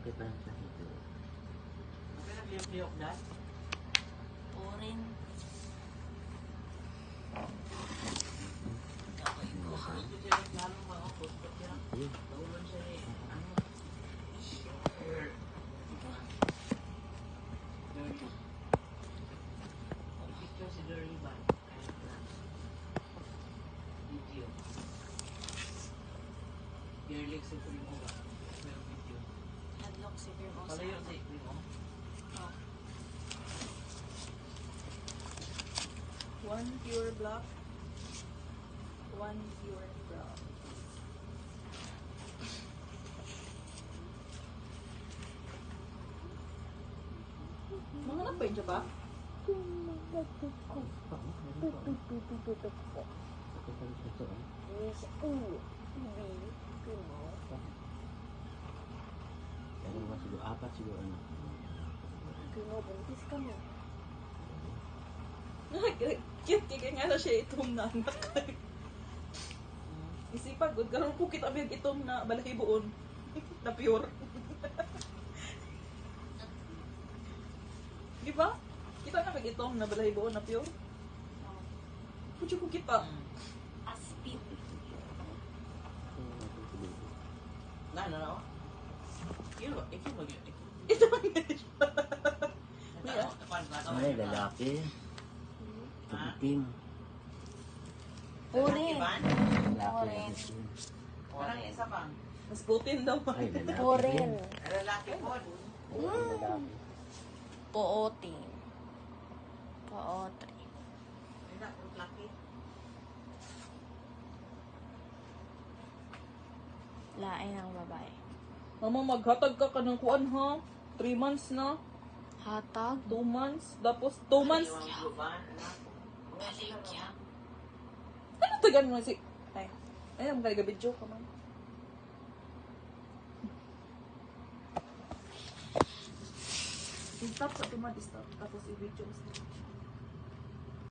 Okay pa lang siya dito. Okay na liyok-liyok na? Orin. Lalong mga puspot yan. Taulan siya eh. Ano? Dirty. Picture si Dirty ba? Video. Gearlig sa primo ba? May video. Headlock si Primo. Palayo sa primo. Oh. One pure black. One pure brown. Mga napay siya ba? Dalawa siguro, apat siguro ano. Buntis ka mo. Cute kaya nga na siya itong nanak. Isipa, good karon po kita biyag itong na balahiboon. Na pure. Di ba? Kita na biyag itong na balahiboon na pure. Kutsi ko kita. Aspin. Na, no? Ikaw ba yun? Ito ang Ay, lalaki. Itim. Orin. Lalaki. Orin. Parang isa pa. mas putin daw. Ay, lalaki. Orin. Lalaki po. Ay, lalaki. Pooting. Pootri. Lalaki. Lain ng babae. Mama, maghatag ka ng kuan ha. 3 months na. Hatag. 2 months. Tapos 2 months. Baligya. Ano tagan mo si... Ay. Ay, ang kaya video ka man. Stop sa tumad, stop. Tapos i-video mo sa